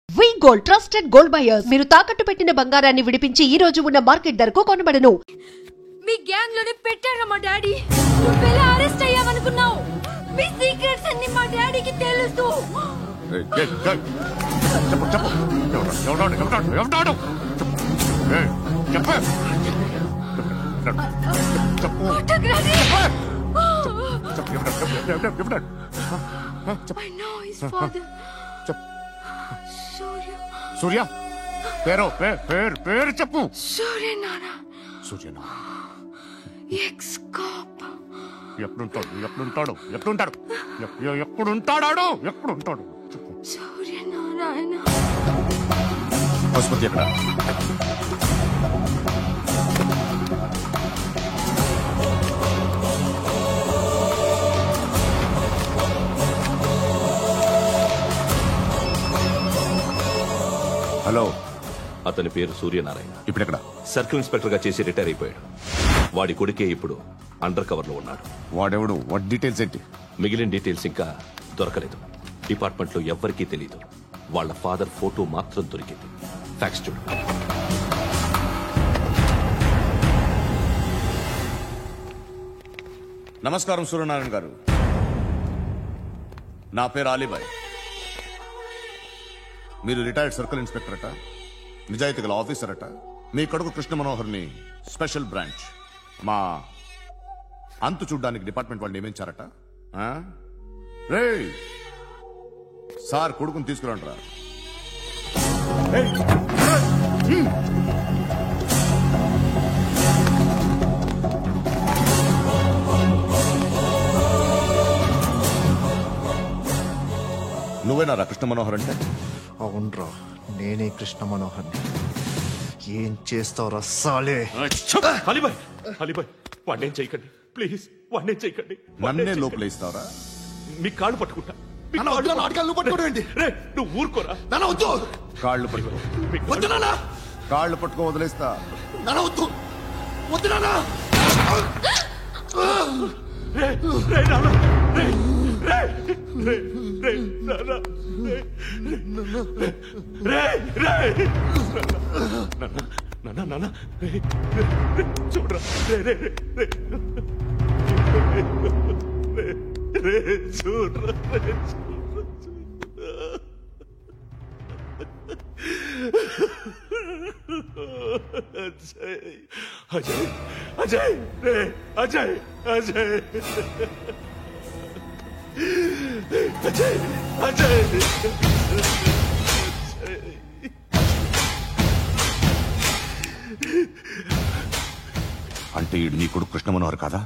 వి gold trusted gold buyers మీరు తాకట్టు పెట్టిన బంగారాన్ని విడిపించి ఈ రోజు ఉన్న మార్కెట్ ధరకు కొనబడను. మీ గ్యాంగ్ లోనే పెట్టారా మా డాడీ? నువ్వెలా అరెస్ట్ అయ్యావనుకున్నావు? మీ సీక్రెట్స్ అన్ని మా డాడీకి తెలుసు. I know his father. Surya పేరు చెప్పు. సూర్యనారాయణ. Suryanarayana ex cop. ఎప్పుడుంటాడు చెప్పు. సూర్యనారాయణ. ఆసుపత్రి ఎక్కడ? హలో, అతని పేరు సూర్యనారాయణ. ఇప్పుడెక్కడ? సర్కిల్ ఇన్స్పెక్టర్ గా చేసి రిటైర్ అయిపోయాడు. వాడి కొడుకే ఇప్పుడు అండర్ కవర్ లో ఉన్నాడు. వాడెవడు? వాట్ డీటెయిల్స్ ఏంటి? మిగిలిన డీటెయిల్స్ ఇంకా దొరకలేదు. డిపార్ట్మెంట్ లో ఎవ్వరికీ తెలియదు. వాళ్ళ ఫాదర్ ఫోటో మాత్రం దొరికింది. ఫ్యాక్స్ చూడు. నమస్కారం సూర్యనారాయణ గారు. నా పేరు అలీబాయ్. మీరు రిటైర్డ్ సర్కిల్ ఇన్స్పెక్టర్ అట, నిజాయితీ గల ఆఫీసర్ అట. మీ కొడుకు కృష్ణ మనోహర్ని స్పెషల్ బ్రాంచ్ మా అంతు చూడ్డానికి డిపార్ట్మెంట్ వాళ్ళు నియమించారట. రే సార్, కొడుకుని తీసుకురండి రా. నువ్వేనారా కృష్ణ మనోహర్ అంటే? అవునరా, నేనే కృష్ణ మనోహర్. ఏం చేస్తావురా సాలే? అలీబాయ్ వాడినేం చేయకండి ప్లీజ్, వాడినేం చేయకండి. నన్నే లోపలేస్తావరా? మీ కాళ్ళు పట్టుకుంటా. నువ్వు ఊరుకోరా. కాళ్ళు పట్టుకో. కాళ్ళు పట్టుకో, వదిలేస్తా. చూడరా, చూడరా. అజయ్ అజయ్ అజయ్ అజయ్ అజయ్ అజయ్. అంటే ఈడు నీ కొడుకు కృష్ణ మనోహర్ కాదా?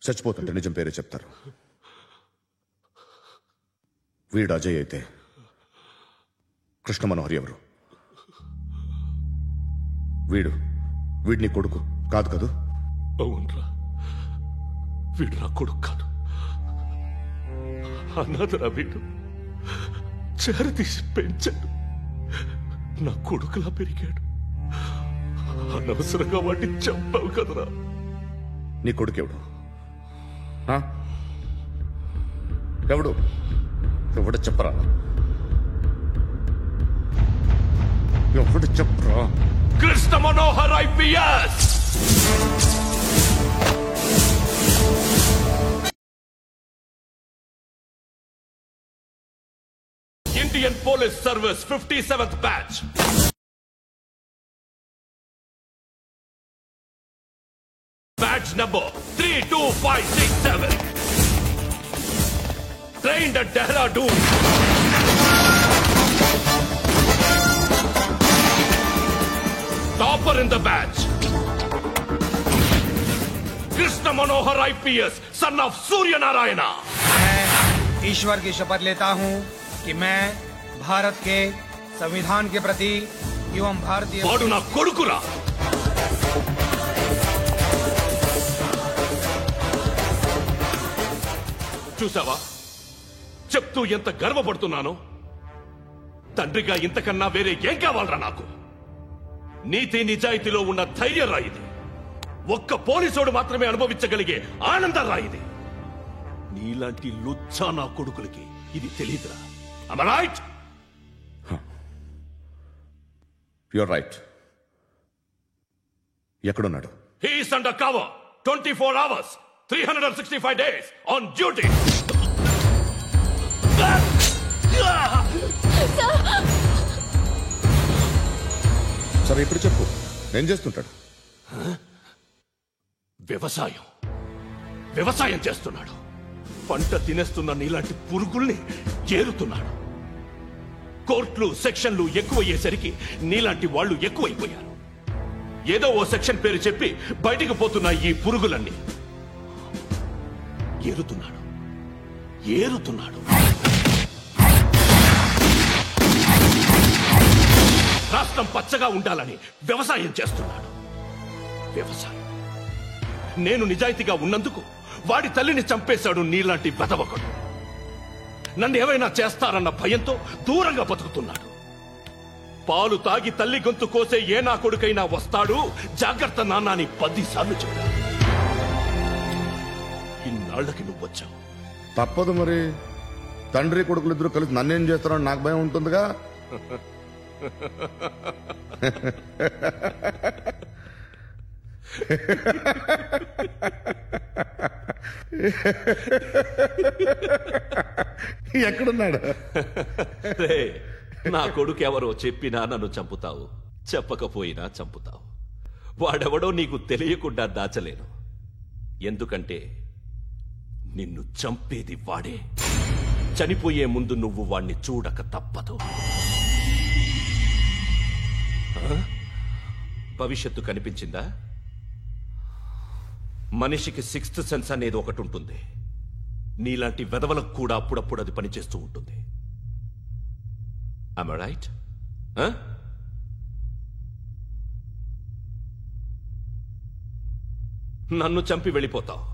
చచ్చిపోతుంటే నిజం పేరే చెప్తారు. వీడు అజయ్ అయితే కృష్ణ మనోహర్ ఎవరు? వీడిని కొడుకు కాదు కదూ? అవునరా, వీడు నా కొడుకు కాదు. అనాథరా వీడు. చేరతీసి పెంచాడు. నా కొడుకులా పెరిగాడు. అనవసరంగా వాడిని చంపావు కదరా. నీ కొడుకెవడు? ఎవడు? ఎవడు చెప్పరా? ఎవడు చెప్పరా? Krishna Manohar IPS. Indian police service 57th batch. Badge number 32567. Trained at Dehradun. Topper in the batch. Krishna Manohar IPS, son of Surya Narayana. मैं ईश्वर की शपथ लेता हूं कि मैं भारत के संविधान के प्रति एवं भारतीय वाडु ना कोडुकुरा. చూసావా చెప్తూ ఎంత గర్వపడుతున్నానో. తండ్రిగా ఇంతకన్నా వేరే ఏం కావాలరా నాకు? నీతి నిజాయితీలో ఉన్న ధైర్యం రా ఇది. ఒక్క పోలీసోడు మాత్రమే అనుభవించగలిగే ఆనందం రా ఇది. నీలాంటి లుచ్చా నా కొడుకులకి ఇది తెలీదురా. Am I right? You're right. ఎక్కడున్నాడు? He is under cover 24 hours 365 days on duty. సరే ఇప్పుడు చెప్పు, ఏం చేస్తుంటాడు? వ్యవసాయం చేస్తున్నాడు. పంట తినేస్తున్న నీలాంటి పురుగుల్ని చేరుతున్నాడు. కోర్టులు సెక్షన్లు ఎక్కువయ్యేసరికి నీలాంటి వాళ్ళు ఎక్కువైపోయారు. ఏదో ఓ సెక్షన్ పేరు చెప్పి బయటికి పోతున్న ఈ పురుగులన్నీ ఏరుతున్నాడు. రాష్ట్రం పచ్చగా ఉండాలని వ్యవసాయం చేస్తున్నాడు. నేను నిజాయితీగా ఉన్నందుకు వాడి తల్లిని చంపేశాడు నీలాంటి వెధవకుడు. నన్ను ఏమైనా చేస్తారన్న భయంతో దూరంగా బతుకుతున్నాడు. పాలు తాగి తల్లి గొంతు కోసే ఏ నా కొడుకైనా వస్తాడు, జాగ్రత్త నాన్న అని 10 సార్లు చెప్పాడు. ఇన్నాళ్లకి నువ్వు వచ్చావు. తప్పదు మరి. తండ్రి కొడుకులు ఇద్దరు కలిసి నన్నేం చేస్తారని నాకు భయం ఉంటుందిగా. ఎక్కడున్నాడు? నా కొడుకు ఎవరో చెప్పినా నన్ను చంపుతావు, చెప్పకపోయినా చంపుతావు. వాడెవడో నీకు తెలియకుండా దాచలేను. ఎందుకంటే నిన్ను చంపేది వాడే. చనిపోయే ముందు నువ్వు వాణ్ణి చూడక తప్పదు. భవిష్యత్తు కనిపించిందా? మనిషికి 6th సెన్స్ అనేది ఒకటి ఉంటుంది. నీలాంటి వెధవలకు కూడా అప్పుడప్పుడు అది పనిచేస్తూ ఉంటుంది. Am I right? నన్ను చంపి వెళ్ళిపోతావు.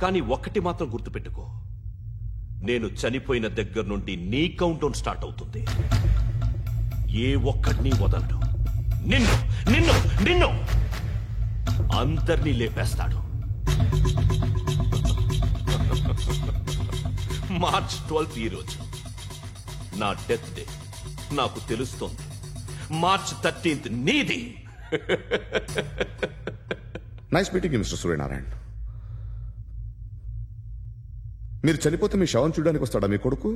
కానీ ఒక్కటి మాత్రం గుర్తుపెట్టుకో, నేను చనిపోయిన దగ్గర నుండి నీ కౌంటౌన్ స్టార్ట్ అవుతుంది. ఏ ఒక్కడిని వదలడు. నిన్ను అందరినీ లేపేస్తాడు. మార్చ్ 12 ఈ రోజు నా డెత్ డే. నాకు తెలుస్తోంది. మార్చ్ 13 నీది. Nice meeting mister Suryanarayana. మీరు చనిపోతే మీ శవం చూడడానికి వస్తాడా మీ కొడుకు?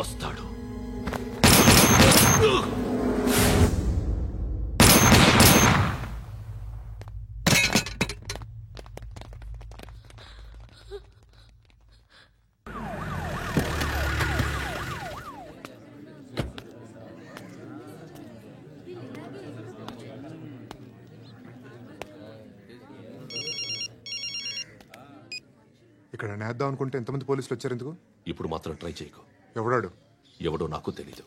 వస్తాడు. ఇక్కడ నేద్దాం అనుకుంటే ఎంతమంది పోలీసులు వచ్చారు ఎందుకు? ఇప్పుడు మాత్రం ట్రై చేయకు. ఎవడో నాకు తెలీదు.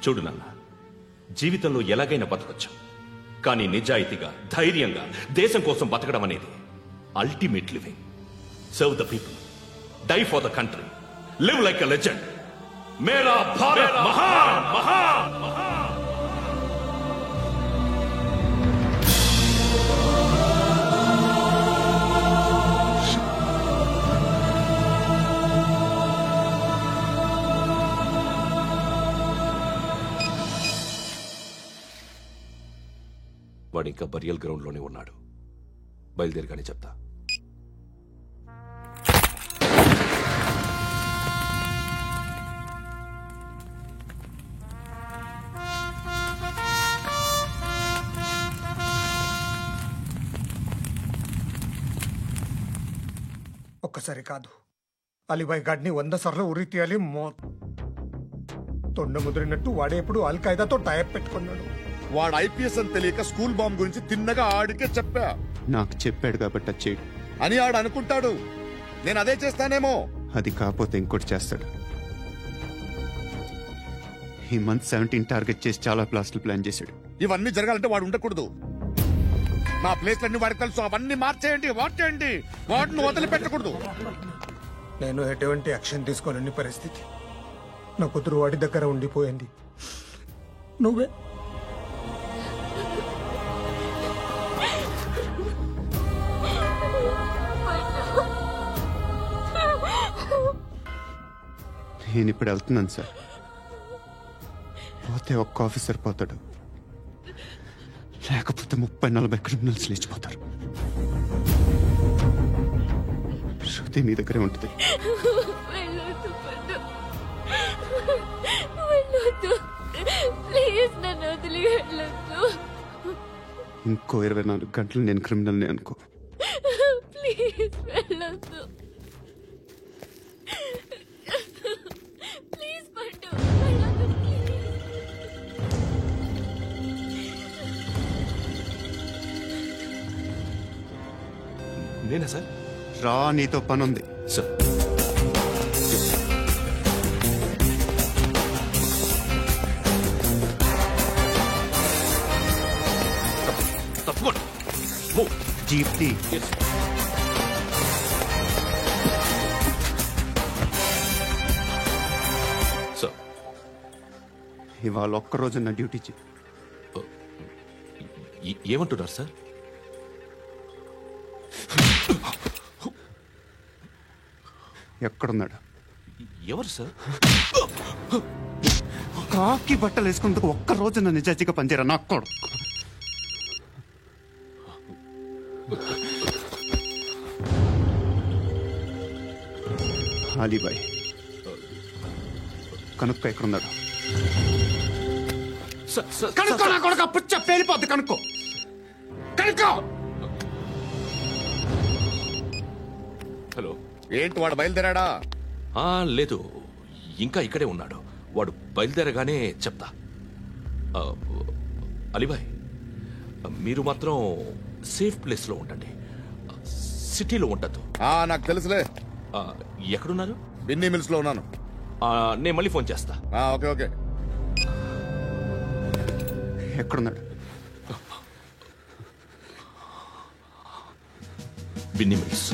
చూడు నాన్న, జీవితంలో ఎలాగైనా బతకొచ్చు, కానీ నిజాయితీగా ధైర్యంగా దేశం కోసం బతకడం అనేది ultimate living. Serve the people, die for the country, live like a legend. మేరా భారత్ మహాన్ మహాన్ మహాన్. వాడు ఇంకా బరియల్ గ్రౌండ్ లోనే ఉన్నాడు. బయలుదేరగానే చెప్తా. ఒక్కసారి కాదు, అలీబాయ్ గాడిని 100 సార్లు ఉరి తీయాలి. తొండ ముదిరినట్టు వాడే ఎప్పుడు అల్ ఖైదాతో టైప్ పెట్టుకున్నాడు. వాడు ఐపీఎస్ అని తెలియక స్కూల్ బాంబ్ గురించి తిన్నగా ఆడికే చెప్పా. నాకు చెప్పాడు కాబట్టి అది చేయడు అని ఆడు అనుకుంటాడు. నేను అదే చేస్తానేమో. అది కాకపోతే ఇంకోటి చేస్తాడు. ఈ మంత్ 17 టార్గెట్ చేసి చాలా ప్లాస్టులు ప్లాన్ చేశాడు. ఇవన్నీ జరగాలంటే వాడు ఉండకూడదు. నా ప్లేస్లన్నీ వాడికి తెలుసు. అవన్నీ మార్చేయండి, వాటిని వదిలిపెట్టకూడదు. నేను ఎటువంటి యాక్షన్ తీసుకోలేని పరిస్థితి. నా కూతురు వాడి దగ్గర ఉండిపోయింది. నువ్వే నేను ఇప్పుడు వెళ్తున్నాను సార్. పోతే ఒక్క ఆఫీసర్ పోతాడు, లేకపోతే 30-40 క్రిమినల్స్ లేచిపోతారు. శృతి మీ దగ్గరే ఉంటుంది. ఇంకో 24 గంటలు నేను క్రిమినల్ని అనుకో. ప్లీజ్ వెళ్ళొద్దు. ప్లీజ్ పండు, వెళ్ళొద్దు. నేనా సార్? రా, నీతో పని ఉంది సార్. తప్పకుండా జీప్ టీ. సార్, ఇవాళ ఒక్కరోజు నా డ్యూటీ చేయి. ఏమంటున్నారు సార్? ఎక్కడున్నాడు? ఎవరు సార్? కాకి బట్టలు వేసుకున్నందుకు ఒక్కరోజు నా నిజాయితీగా పనిచేయరా నాకు కూడా. అలీబాయ్ కనుక్కో ఎక్కడున్నాడు. కనుక్కో నా కొడుకు, పుచ్చ పేలిపోద్ది. కనుక్కో. హలో. ఏంటి వాడు బయలుదేరాడా? లేదు, ఇంకా ఇక్కడే ఉన్నాడు. వాడు బయలుదేరగానే చెప్తా. అలీబాయ్, మీరు మాత్రం సేఫ్ ప్లేస్ లో ఉండండి, సిటీలో ఉండద్దు. నాకు తెలుసులే. ఎక్కడున్నారు? బిన్నీ మిల్స్ లో ఉన్నాను. నేను మళ్ళీ ఫోన్ చేస్తా. Okay okay. ఎక్కడున్నాడు? బిన్నీ మిల్స్.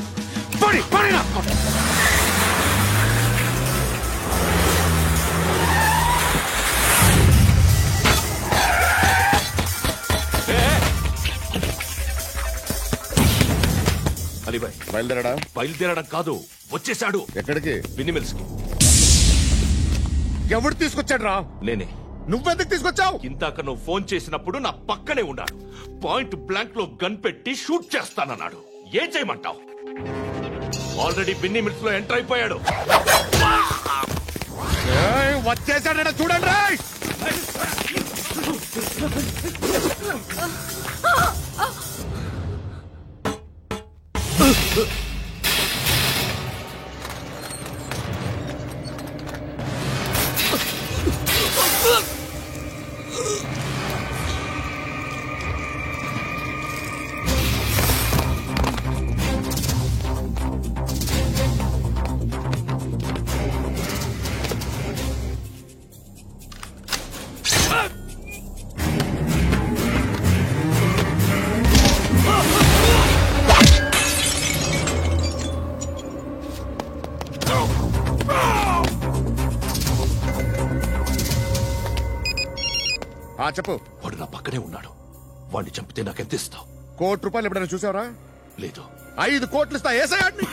అలీబాయ్ బయలుదేరాడా? బయలుదేరడం కాదు, వచ్చేశాడు. ఎక్కడికి? బిన్నీ మిల్స్ కి. ఎవడు తీసుకొచ్చాడు రా? నేనే. నువ్వెందుకు తీసుకొచ్చావు? ఇందాక నువ్వు ఫోన్ చేసినప్పుడు నా పక్కనే ఉన్నాడు. పాయింట్ బ్లాంక్ లో గన్ పెట్టి షూట్ చేస్తానన్నాడు. ఏం చేయమంటావు? ఆల్రెడీ బిన్నీ మిల్స్ లో ఎంటర్ అయిపోయాడు. వచ్చేసాడ చూడండి రా. చెప్పు. వాడు నా పక్కనే ఉన్నాడు. వాడిని చంపితే నాకెంత ఇస్తావు? ₹1,00,00,000 ఎప్పుడైనా చూసావరా? లేదు. 5 కోట్లు ఇస్తా. ఏసయాడిని.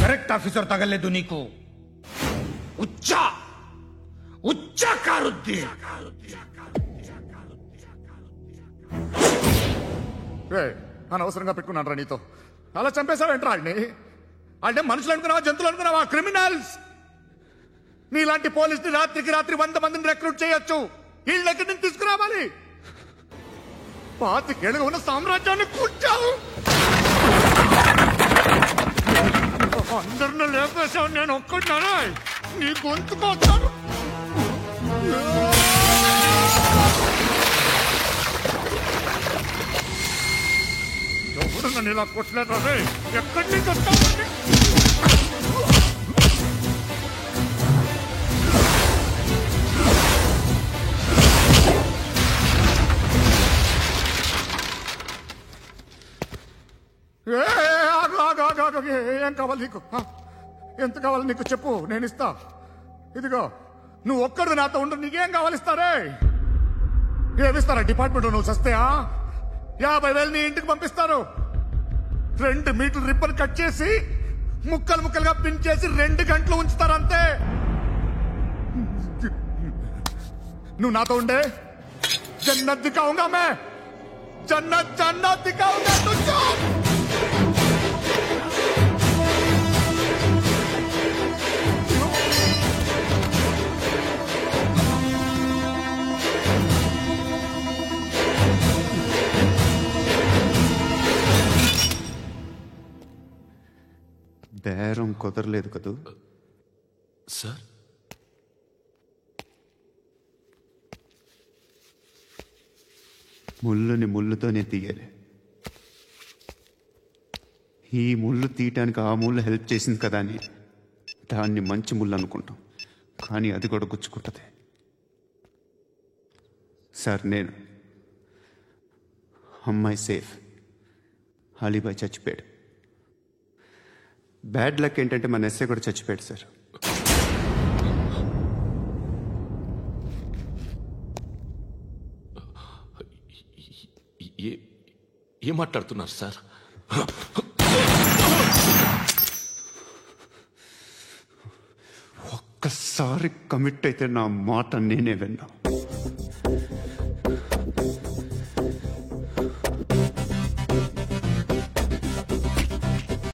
కరెక్ట్ ఆఫీసర్ తగలేదు నీకు. ఉచ్చా కారుద్ది. అనవసరంగా పెట్టుకున్నాను రా నీతో. అలా చంపేశావేంట్రా వాడిని? అంటే మనుషులు అనుకున్నావా, జంతువులు అనుకున్నావా? క్రిమినల్స్. నీలాంటి పోలీసుని రాత్రికి రాత్రి 100 మందిని రిక్రూట్ చేయొచ్చు. వీళ్ళ దగ్గర నుంచి తీసుకురావాలి. 25 ఏళ్ళుగా ఉన్న సామ్రాజ్యాన్ని కూర్చావు. అందరిని లేపేశావు, నేను ఒక్కడినారా? నీ గొంతుకొచ్చాను. ఎవరు నన్ను ఇలా కొట్టలేదా? ఎక్కడి నుంచి వస్తామండి? ఏం కావాలి నీకు? ఎంత కావాలి నీకు చెప్పు, నేను ఇస్తా. ఇదిగో నువ్వు ఒక్కడు నాతో ఉండు. నీకేం కావాలిస్తారే? ఏమిస్తారా డిపార్ట్మెంట్? నువ్వు సస్తేయా 50,000 నీ ఇంటికి పంపిస్తారు. 2 మీటర్లు రిబ్బన్ కట్ చేసి ముక్కలు ముక్కలుగా పిన్ చేసి 2 గంటలు ఉంచుతారు అంతే. నువ్వు నాతో ఉండే జన్నత్ దిఖాऊंगा मैं, జన్నత్ జన్నత్ దిఖాऊंगा तुझको. బేరం కుదరలేదు కదూ సార్? ముళ్ళుని ముళ్ళుతోనే తీయాలి. ఈ ముళ్ళు తీయటానికి ఆ ముళ్ళు హెల్ప్ చేసింది కదా అని దాన్ని మంచి ముళ్ళు అనుకుంటాం, కానీ అది కూడా గుచ్చుకుంటుంది. సార్, నేను అమ్మాయి సేఫ్, అలీబాయ్ చచ్చిపోయాడు. బ్యాడ్ లక్ ఏంటంటే మన ఎస్ఐ కూడా చచ్చిపోయాడు సార్. ఏం మాట్లాడుతున్నారు సార్? ఒక్కసారి కమిట్ అయితే నా మాట నేనే విన్నా.